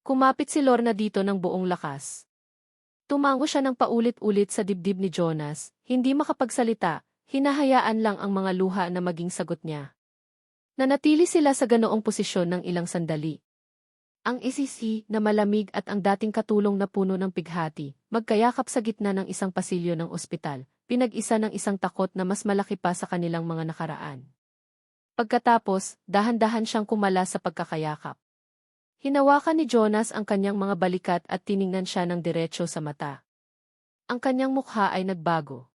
Kumapit si Lorna dito ng buong lakas. Tumango siya ng paulit-ulit sa dibdib ni Jonas, hindi makapagsalita, hinahayaan lang ang mga luha na maging sagot niya. Nanatili sila sa ganoong posisyon ng ilang sandali. Ang isisi na malamig at ang dating katulong na puno ng pighati, magkayakap sa gitna ng isang pasilyo ng ospital, pinag-isa ng isang takot na mas malaki pa sa kanilang mga nakaraan. Pagkatapos, dahan-dahan siyang kumala sa pagkakayakap. Hinawakan ni Jonas ang kanyang mga balikat at tiningnan siya ng diretso sa mata. Ang kanyang mukha ay nagbago.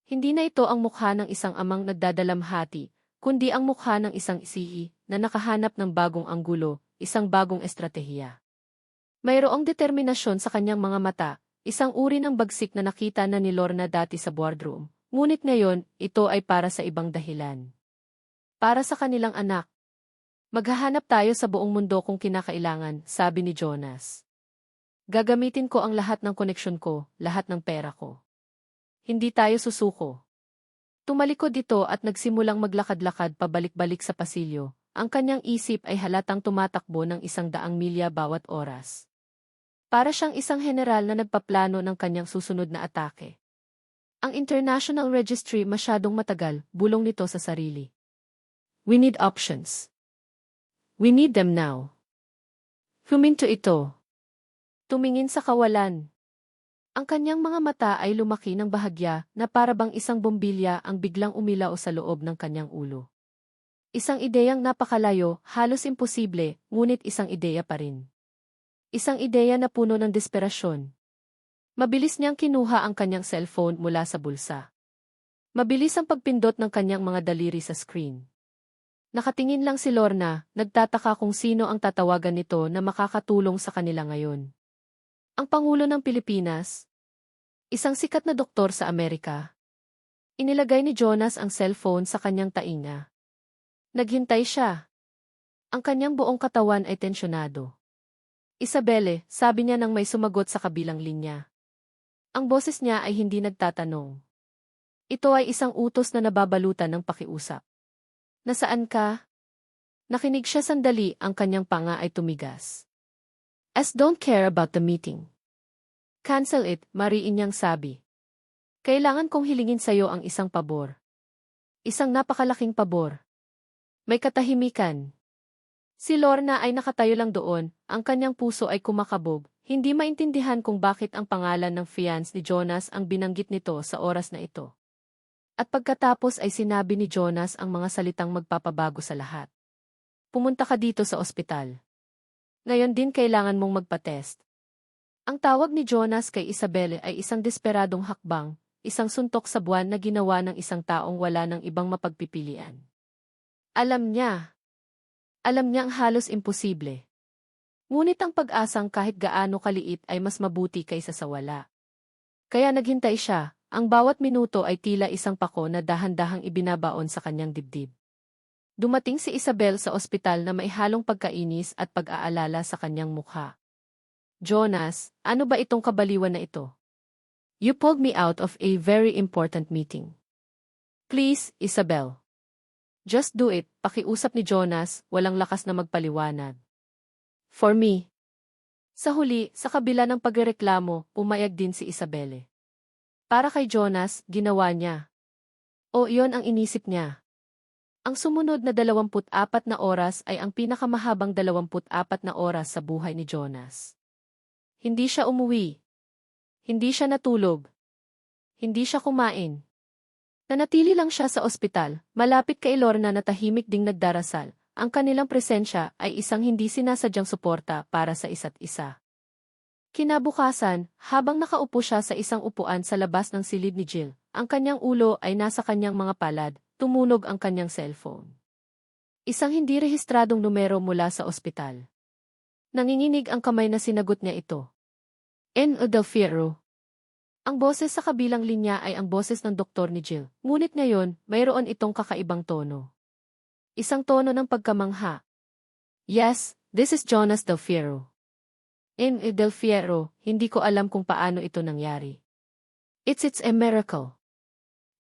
Hindi na ito ang mukha ng isang amang nagdadalamhati, kundi ang mukha ng isang isihi na nakahanap ng bagong anggulo, isang bagong estratehiya. Mayroong determinasyon sa kanyang mga mata, isang uri ng bagsik na nakita na ni Lorna dati sa boardroom, ngunit ngayon, ito ay para sa ibang dahilan. Para sa kanilang anak. Maghahanap tayo sa buong mundo kung kinakailangan, sabi ni Jonas. Gagamitin ko ang lahat ng koneksyon ko, lahat ng pera ko. Hindi tayo susuko. Tumalikod ito at nagsimulang maglakad-lakad pabalik-balik sa pasilyo. Ang kanyang isip ay halatang tumatakbo ng 100 milya bawat oras. Para siyang isang general na nagpaplano ng kanyang susunod na atake. Ang International Registry masyadong matagal, bulong nito sa sarili. We need options. We need them now. Huminto ito. Tumingin sa kawalan. Ang kanyang mga mata ay lumaki ng bahagya na para bang isang bombilya ang biglang umilaw sa loob ng kanyang ulo. Isang ideyang napakalayo, halos imposible, ngunit isang ideya pa rin. Isang ideya na puno ng desperasyon. Mabilis niyang kinuha ang kanyang cellphone mula sa bulsa. Mabilis ang pagpindot ng kanyang mga daliri sa screen. Nakatingin lang si Lorna, nagtataka kung sino ang tatawagan nito na makakatulong sa kanila ngayon. Ang Pangulo ng Pilipinas? Isang sikat na doktor sa Amerika. Inilagay ni Jonas ang cellphone sa kanyang tainga. Naghintay siya. Ang kanyang buong katawan ay tensyonado. Isabelle, sabi niya nang may sumagot sa kabilang linya. Ang boses niya ay hindi nagtatanong. Ito ay isang utos na nababalutan ng pakiusap. Nasaan ka? Nakinig siya sandali, ang kanyang panga ay tumigas. Don't care about the meeting. Cancel it, mariin niyang sabi. Kailangan kong hilingin sa'yo ang isang pabor. Isang napakalaking pabor. May katahimikan. Si Lorna ay nakatayo lang doon, ang kanyang puso ay kumakabog, hindi maintindihan kung bakit ang pangalan ng fiance ni Jonas ang binanggit nito sa oras na ito. At pagkatapos ay sinabi ni Jonas ang mga salitang magpapabago sa lahat. Pumunta ka dito sa ospital. Ngayon din kailangan mong magpa-test. Ang tawag ni Jonas kay Isabelle ay isang desperadong hakbang, isang suntok sa buwan na ginawa ng isang taong wala ng ibang mapagpipilian. Alam niya ang halos imposible. Ngunit ang pag-asang kahit gaano kaliit ay mas mabuti kaysa sa wala. Kaya naghintay siya, ang bawat minuto ay tila isang pako na dahan-dahang ibinabaon sa kanyang dibdib. Dumating si Isabel sa ospital na may halong pagkainis at pag-aalala sa kanyang mukha. Jonas, ano ba itong kabaliwan na ito? You pulled me out of a very important meeting. Please, Isabel. Just do it, pakiusap ni Jonas, walang lakas na magpaliwanag. For me. Sa huli, sa kabila ng pagrereklamo, pumayag din si Isabelle. Para kay Jonas, ginawa niya. O iyon ang inisip niya. Ang sumunod na 24 na oras ay ang pinakamahabang 24 na oras sa buhay ni Jonas. Hindi siya umuwi. Hindi siya natulog. Hindi siya kumain. Nanatili lang siya sa ospital, malapit kay Lorna na tahimik ding nagdarasal. Ang kanilang presensya ay isang hindi sinasadyang suporta para sa isa't isa. Kinabukasan, habang nakaupo siya sa isang upuan sa labas ng silid ni Jill, ang kanyang ulo ay nasa kanyang mga palad, tumunog ang kanyang cellphone. Isang hindi rehistradong numero mula sa ospital. Nanginginig ang kamay na sinagot niya ito. Del Fierro. Ang boses sa kabilang linya ay ang boses ng doktor ni Jill, ngunit ngayon, mayroon itong kakaibang tono. Isang tono ng pagkamangha. Yes, this is Jonas Del Fierro. Del Fierro, hindi ko alam kung paano ito nangyari. It's a miracle.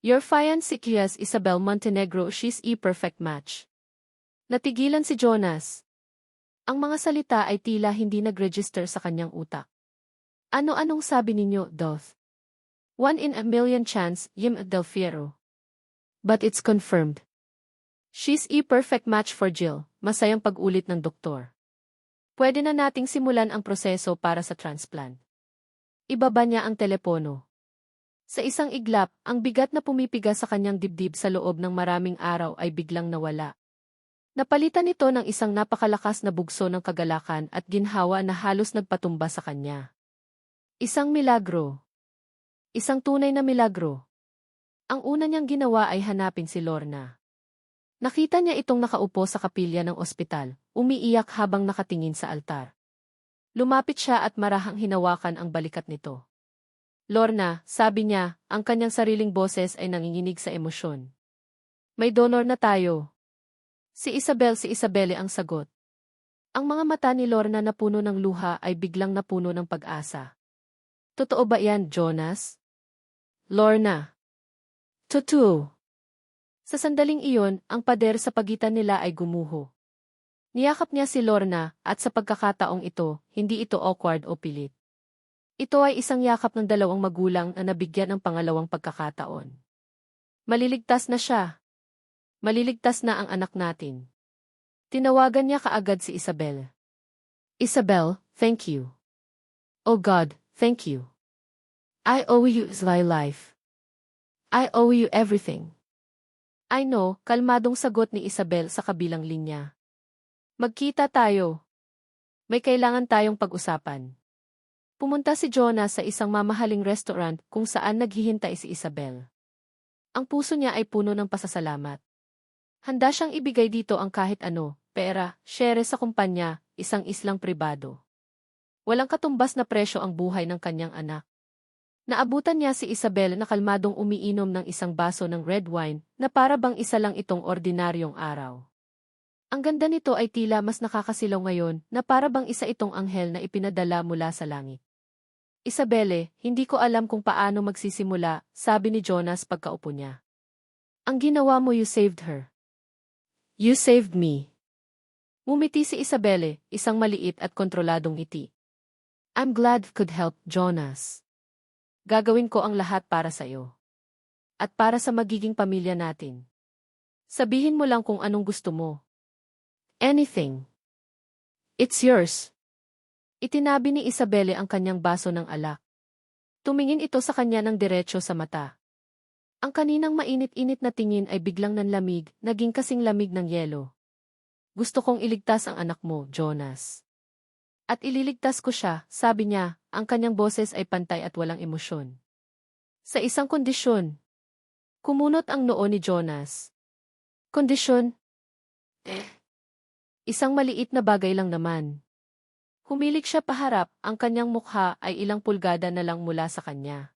Your fiancée is Isabel Montenegro, she's a perfect match. Natigilan si Jonas. Ang mga salita ay tila hindi nag-register sa kanyang utak. Ano-anong sabi ninyo, Dolph? 1 in a million chance, Del Fierro. But it's confirmed. She's a perfect match for Jill, masayang pag-ulit ng doktor. Pwede na nating simulan ang proseso para sa transplant. Ibaba niya ang telepono. Sa isang iglap, ang bigat na pumipiga sa kanyang dibdib sa loob ng maraming araw ay biglang nawala. Napalitan nito ng isang napakalakas na bugso ng kagalakan at ginhawa na halos nagpatumba sa kanya. Isang milagro. Isang tunay na milagro. Ang una niyang ginawa ay hanapin si Lorna. Nakita niya itong nakaupo sa kapilya ng ospital, umiiyak habang nakatingin sa altar. Lumapit siya at marahang hinawakan ang balikat nito. Lorna, sabi niya, ang kanyang sariling boses ay nanginginig sa emosyon. May donor na tayo. Si Isabelle ang sagot. Ang mga mata ni Lorna na puno ng luha ay biglang napuno ng pag-asa. Totoo ba yan, Jonas? Lorna. Totoo. Sa sandaling iyon, ang pader sa pagitan nila ay gumuho. Niyakap niya si Lorna, at sa pagkakataong ito, hindi ito awkward o pilit. Ito ay isang yakap ng dalawang magulang na nabigyan ng pangalawang pagkakataon. Maliligtas na siya. Maliligtas na ang anak natin. Tinawagan niya kaagad si Isabel. Isabel, thank you. Oh God, thank you. I owe you my life. I owe you everything. I know, kalmadong sagot ni Isabel sa kabilang linya. Magkita tayo. May kailangan tayong pag-usapan. Pumunta si Jonas sa isang mamahaling restaurant kung saan naghihintay si Isabel. Ang puso niya ay puno ng pasasalamat. Handa siyang ibigay dito ang kahit ano, pera, share sa kumpanya, isang islang pribado. Walang katumbas na presyo ang buhay ng kanyang anak. Naabutan niya si Isabel na kalmadong umiinom ng isang baso ng red wine na para bang isa lang itong ordinaryong araw. Ang ganda nito ay tila mas nakakasilaw ngayon na para bang isa itong anghel na ipinadala mula sa langit. Isabelle, hindi ko alam kung paano magsisimula, sabi ni Jonas pagkaupo niya. Ang ginawa mo, you saved her. You saved me. Ngumiti si Isabelle, isang maliit at kontroladong ngiti. I'm glad could help, Jonas. Gagawin ko ang lahat para sa iyo. At para sa magiging pamilya natin. Sabihin mo lang kung anong gusto mo. Anything. It's yours. Itinabi ni Isabelle ang kanyang baso ng alak. Tumingin ito sa kanya ng diretso sa mata. Ang kaninang mainit-init na tingin ay biglang nanlamig, naging kasing lamig ng yelo. Gusto kong iligtas ang anak mo, Jonas. At ililigtas ko siya, sabi niya, ang kanyang boses ay pantay at walang emosyon. Sa isang kondisyon. Kumunot ang noo ni Jonas. Kondisyon? Isang maliit na bagay lang naman. Humilik siya paharap, ang kanyang mukha ay ilang pulgada na lang mula sa kanya.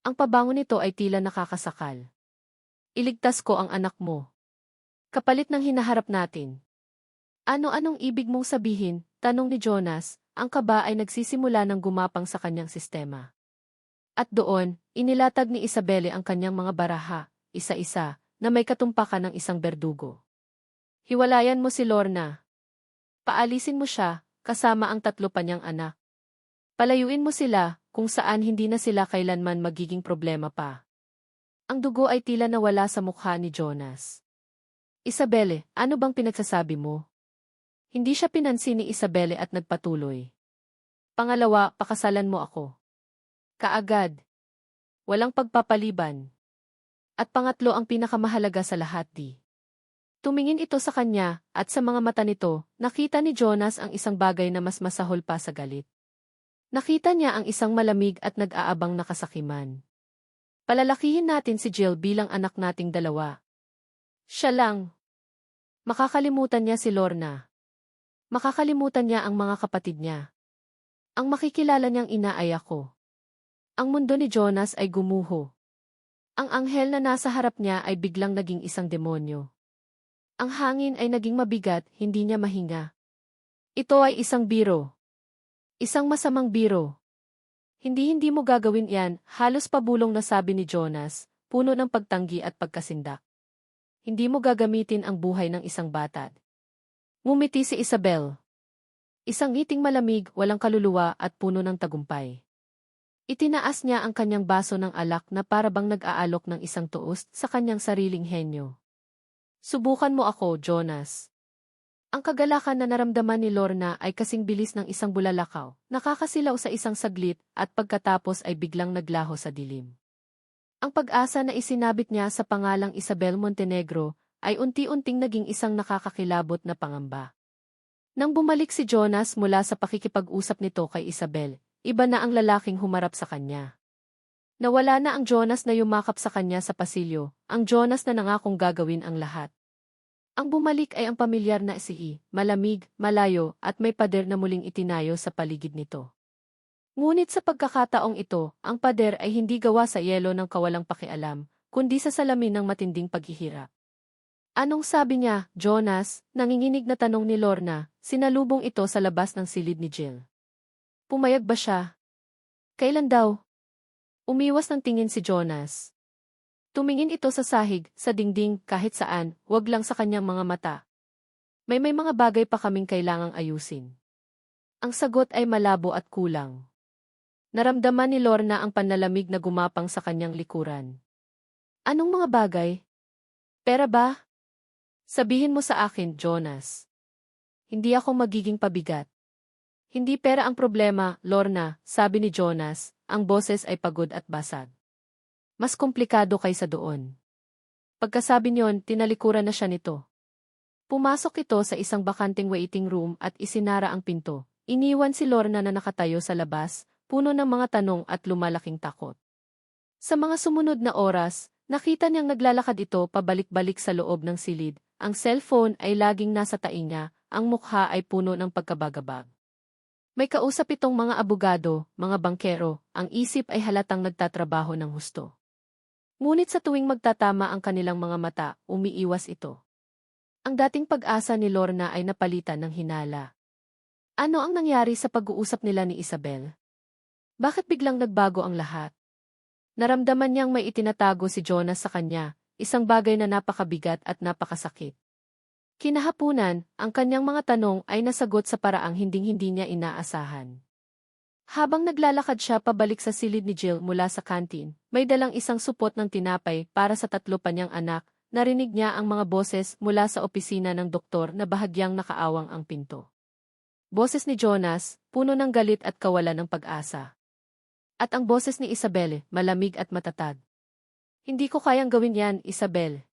Ang pabango nito ay tila nakakasakal. Iligtas ko ang anak mo. Kapalit ng hinaharap natin. Ano-anong ibig mong sabihin? Tanong ni Jonas, ang kaba ay nagsisimula ng gumapang sa kanyang sistema. At doon, inilatag ni Isabelle ang kanyang mga baraha, isa-isa, na may katumpakan ng isang berdugo. Hiwalayan mo si Lorna. Paalisin mo siya, kasama ang 3 pa niyang anak. Palayuin mo sila, kung saan hindi na sila kailanman magiging problema pa. Ang dugo ay tila nawala sa mukha ni Jonas. Isabelle, ano bang pinagsasabi mo? Hindi siya pinansin ni Isabelle at nagpatuloy. Pangalawa, pakasalan mo ako. Kaagad. Walang pagpapaliban. At pangatlo ang pinakamahalaga sa lahat di. Tumingin ito sa kanya, at sa mga mata nito, nakita ni Jonas ang isang bagay na mas masahol pa sa galit. Nakita niya ang isang malamig at nag-aabang na kasakiman. Palalakihin natin si Jill bilang anak nating 2. Siya lang. Makakalimutan niya si Lorna. Makakalimutan niya ang mga kapatid niya. Ang makikilala niyang ina ay ako. Ang mundo ni Jonas ay gumuho. Ang anghel na nasa harap niya ay biglang naging isang demonyo. Ang hangin ay naging mabigat, hindi niya mahinga. Ito ay isang biro. Isang masamang biro. Hindi mo gagawin yan, halos pabulong na sabi ni Jonas, puno ng pagtanggi at pagkasindak. Hindi mo gagamitin ang buhay ng isang bata. Ngumiti si Isabel. Isang ngiting malamig, walang kaluluwa at puno ng tagumpay. Itinaas niya ang kanyang baso ng alak na para bang nag-aalok ng isang tuos sa kanyang sariling henyo. Subukan mo ako, Jonas. Ang kagalakan na naramdaman ni Lorna ay kasing bilis ng isang bulalakaw, nakakasilaw sa isang saglit at pagkatapos ay biglang naglaho sa dilim. Ang pag-asa na isinabit niya sa pangalang Isabel Montenegro ay unti-unting naging isang nakakakilabot na pangamba. Nang bumalik si Jonas mula sa pakikipag-usap nito kay Isabel, iba na ang lalaking humarap sa kanya. Nawala na ang Jonas na yumakap sa kanya sa pasilyo, ang Jonas na nangakong gagawin ang lahat. Ang bumalik ay ang pamilyar na si malamig, malayo at may pader na muling itinayo sa paligid nito. Ngunit sa pagkakataong ito, ang pader ay hindi gawa sa yelo ng kawalang pakialam, kundi sa salamin ng matinding paghihirap. Anong sabi niya, Jonas? Nanginginig na tanong ni Lorna, sinalubong ito sa labas ng silid ni Jill. Pumayag ba siya? Kailan daw? Umiwas ng tingin si Jonas. Tumingin ito sa sahig, sa dingding, kahit saan, wag lang sa kanyang mga mata. May mga bagay pa kaming kailangang ayusin. Ang sagot ay malabo at kulang. Naramdaman ni Lorna ang panlalamig na gumapang sa kanyang likuran. Anong mga bagay? Pera ba? Sabihin mo sa akin, Jonas. Hindi ako magiging pabigat. Hindi pera ang problema, Lorna, sabi ni Jonas, ang boses ay pagod at basag. Mas komplikado kaysa doon. Pagkasabi niyon, tinalikuran na siya nito. Pumasok ito sa isang bakanting waiting room at isinara ang pinto. Iniwan si Lorna na nakatayo sa labas, puno ng mga tanong at lumalaking takot. Sa mga sumunod na oras, Nakita niyang naglalakad ito pabalik-balik sa loob ng silid. Ang cellphone ay laging nasa taing niya, ang mukha ay puno ng pagkabagabag. May kausap itong mga abogado, mga bangkero, ang isip ay halatang nagtatrabaho ng husto. Ngunit sa tuwing magtatama ang kanilang mga mata, umiiwas ito. Ang dating pag-asa ni Lorna ay napalitan ng hinala. Ano ang nangyari sa pag-uusap nila ni Isabel? Bakit biglang nagbago ang lahat? Naramdaman niyang may itinatago si Jonas sa kanya, isang bagay na napakabigat at napakasakit. Kinahapunan, ang kanyang mga tanong ay nasagot sa paraang hinding-hindi niya inaasahan. Habang naglalakad siya pabalik sa silid ni Jill mula sa kantin, may dalang isang supot ng tinapay para sa 3 pa niyang anak, narinig niya ang mga boses mula sa opisina ng doktor na bahagyang nakaawang ang pinto. Boses ni Jonas, puno ng galit at kawalan ng pag-asa. At ang boses ni Isabel, malamig at matatag. Hindi ko kayang gawin yan, Isabel.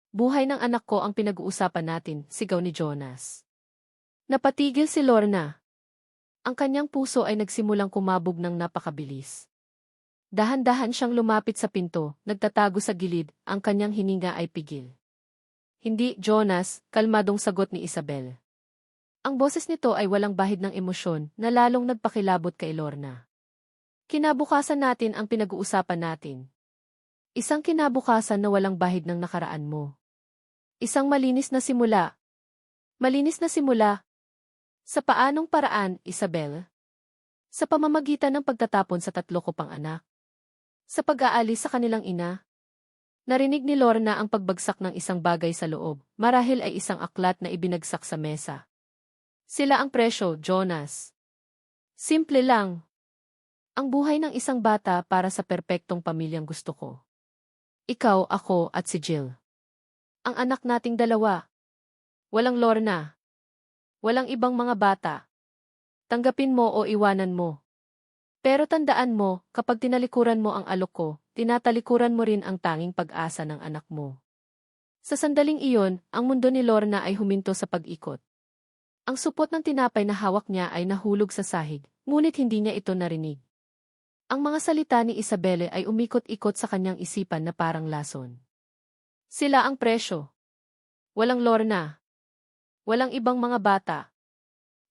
Buhay ng anak ko ang pinag-uusapan natin, sigaw ni Jonas. Napatigil si Lorna. Ang kanyang puso ay nagsimulang kumabog ng napakabilis. Dahan-dahan siyang lumapit sa pinto, nagtatago sa gilid, ang kanyang hininga ay pigil. Hindi, Jonas, kalmadong sagot ni Isabel. Ang boses nito ay walang bahid ng emosyon na lalong nagpakilabot kay Lorna. Kinabukasan natin ang pinag-uusapan natin. Isang kinabukasan na walang bahid ng nakaraan mo. Isang malinis na simula. Malinis na simula. Sa paanong paraan, Isabel? Sa pamamagitan ng pagtatapon sa 3 ko pang anak. Sa pag-aalis sa kanilang ina. Narinig ni Lorna ang pagbagsak ng isang bagay sa loob, marahil ay isang aklat na ibinagsak sa mesa. Sila ang presyo, Jonas. Simple lang. Ang buhay ng isang bata para sa perpektong pamilyang gusto ko. Ikaw, ako, at si Jill. Ang anak nating 2. Walang Lorna. Walang ibang mga bata. Tanggapin mo o iwanan mo. Pero tandaan mo, kapag tinalikuran mo ang alok ko, tinatalikuran mo rin ang tanging pag-asa ng anak mo. Sa sandaling iyon, ang mundo ni Lorna ay huminto sa pag-ikot. Ang supot ng tinapay na hawak niya ay nahulog sa sahig, ngunit hindi niya ito narinig. Ang mga salita ni Isabelle ay umikot-ikot sa kanyang isipan na parang lason. Sila ang presyo. Walang Lorna. Walang ibang mga bata.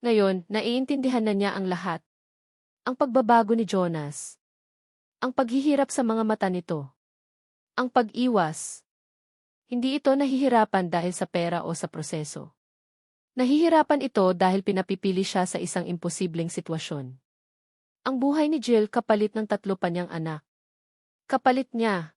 Ngayon, naiintindihan na niya ang lahat. Ang pagbabago ni Jonas. Ang paghihirap sa mga mata nito. Ang pag-iwas. Hindi ito nahihirapan dahil sa pera o sa proseso. Nahihirapan ito dahil pinapipili siya sa isang imposibleng sitwasyon. Ang buhay ni Jill kapalit ng 3 pa niyang anak. Kapalit niya.